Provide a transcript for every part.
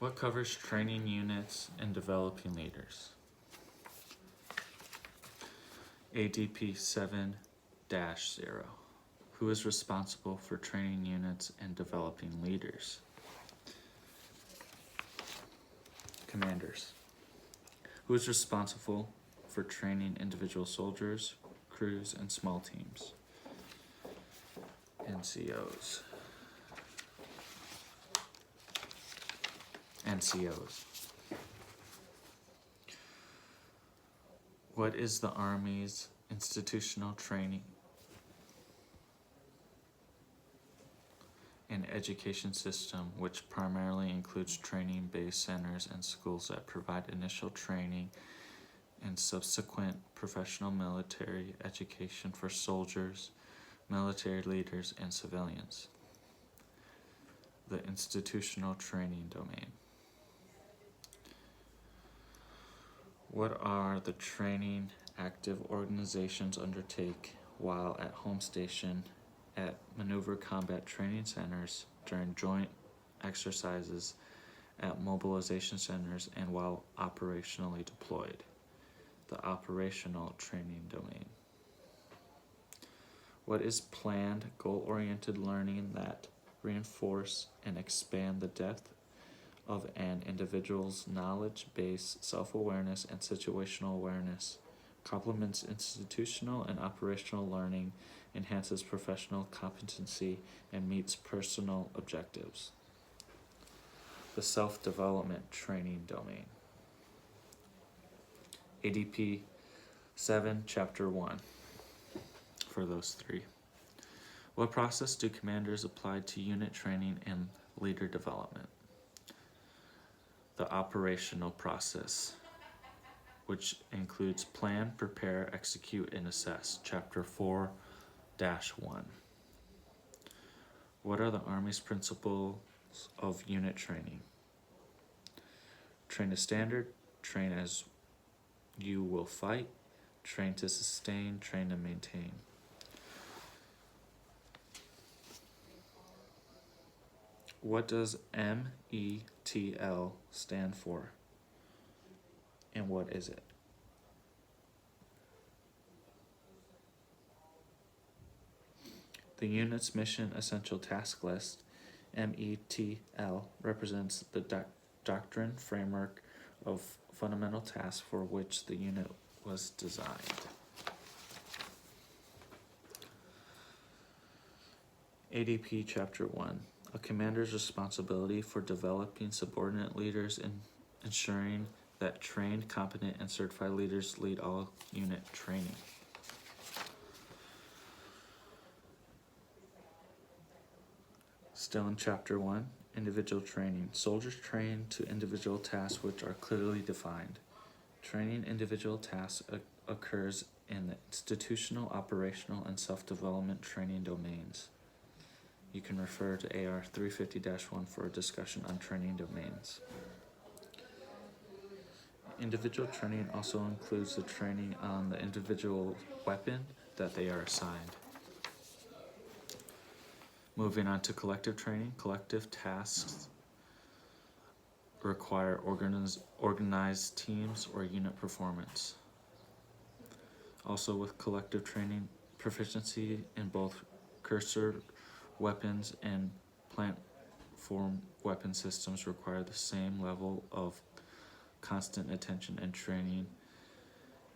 What covers training units and developing leaders? ADP 7-0. Who is responsible for training units and developing leaders? Commanders. Who is responsible for training individual soldiers, crews, and small teams? NCOs. What is the Army's institutional training and education system, which primarily includes training base centers and schools that provide initial training and subsequent professional military education for soldiers, military leaders, and civilians? The institutional training domain. What are the training active organizations undertake while at home station at maneuver combat training centers, during joint exercises, at mobilization centers, and while operationally deployed? The operational training domain. What is planned, goal-oriented learning that reinforce and expand the depth of an individual's knowledge base, self-awareness, and situational awareness, complements institutional and operational learning, enhances professional competency, and meets personal objectives? The self-development training domain. ADP 7, Chapter 1, for those three. What process do commanders apply to unit training and leader development? The operational process, which includes plan, prepare, execute, and assess, Chapter 4-1. What are the Army's principles of unit training? Train to standard, train as you will fight, train to sustain, train to maintain. What does METL stand for, and what is it? The unit's mission essential task list, METL, represents the doctrine framework of fundamental tasks for which the unit was designed. ADP Chapter 1. A commander's responsibility for developing subordinate leaders and ensuring that trained, competent, and certified leaders lead all unit training. Still in Chapter 1, individual training. Soldiers train to individual tasks which are clearly defined. Training individual tasks occurs in the institutional, operational, and self-development training domains. You can refer to AR 350-1 for a discussion on training domains. Individual training also includes the training on the individual weapon that they are assigned. Moving on to collective training. Collective tasks require organized teams or unit performance. Also with collective training, proficiency in both cursor weapons and platform weapon systems require the same level of constant attention and training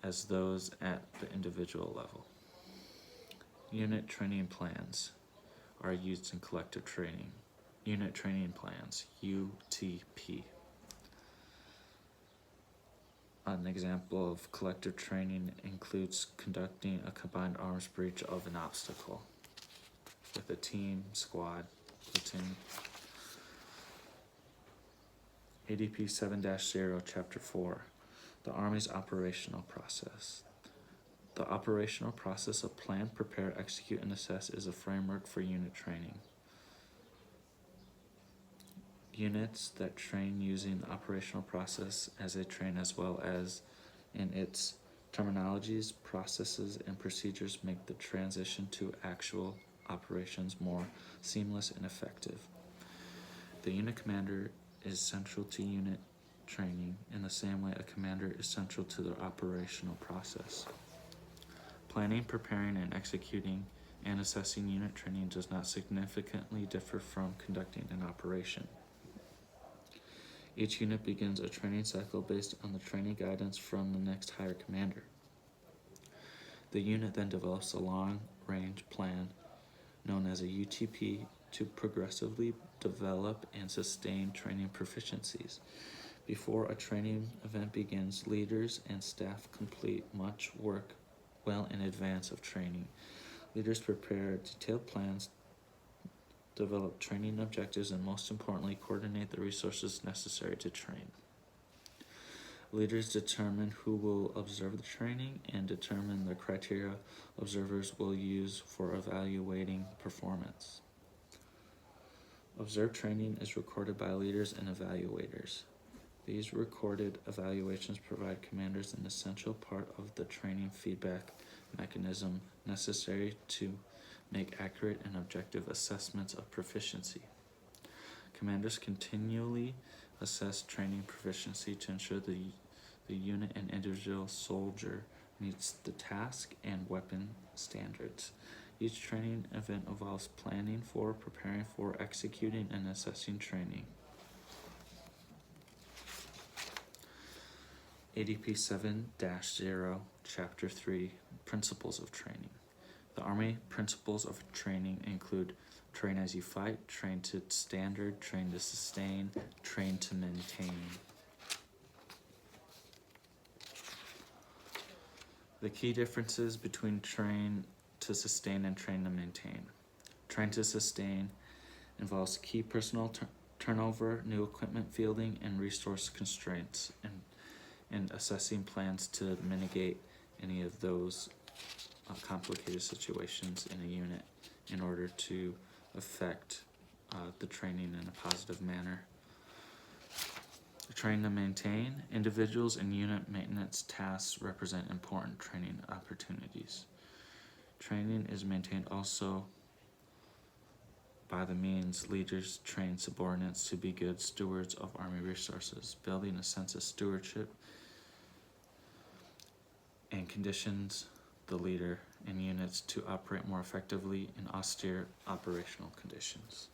as those at the individual level. Unit training plans are used in collective training. Unit training plans, UTP. An example of collective training includes conducting a combined arms breach of an obstacle with a team, squad, platoon. ADP 7-0, Chapter 4. The Army's operational process. The operational process of plan, prepare, execute, and assess is a framework for unit training. Units that train using the operational process as they train, as well as in its terminologies, processes, and procedures, make the transition to actual operations more seamless and effective. The unit commander is central to unit training in the same way a commander is central to the operational process. Planning, preparing, and executing and assessing unit training does not significantly differ from conducting an operation. Each unit begins a training cycle based on the training guidance from the next higher commander. The unit then develops a long-range plan known as a UTP to progressively develop and sustain training proficiencies. Before a training event begins, leaders and staff complete much work well in advance of training. Leaders prepare detailed plans, develop training objectives, and most importantly, coordinate the resources necessary to train. Leaders determine who will observe the training and determine the criteria observers will use for evaluating performance. Observed training is recorded by leaders and evaluators. These recorded evaluations provide commanders an essential part of the training feedback mechanism necessary to make accurate and objective assessments of proficiency. Commanders continually assess training proficiency to ensure the unit and individual soldier meets the task and weapon standards. Each training event involves planning for, preparing for, executing, and assessing training. ADP 7-0, Chapter 3, Principles of Training. The Army principles of training include train as you fight, train to standard, train to sustain, train to maintain. The key differences between train to sustain and train to maintain. Train to sustain involves key personnel turnover, new equipment fielding, and resource constraints, and assessing plans to mitigate any of those complicated situations in a unit in order to affect the training in a positive manner. Train to maintain. Individuals and unit maintenance tasks represent important training opportunities. Training is maintained also by the means leaders train subordinates to be good stewards of Army resources, building a sense of stewardship and conditions the leader and units to operate more effectively in austere operational conditions.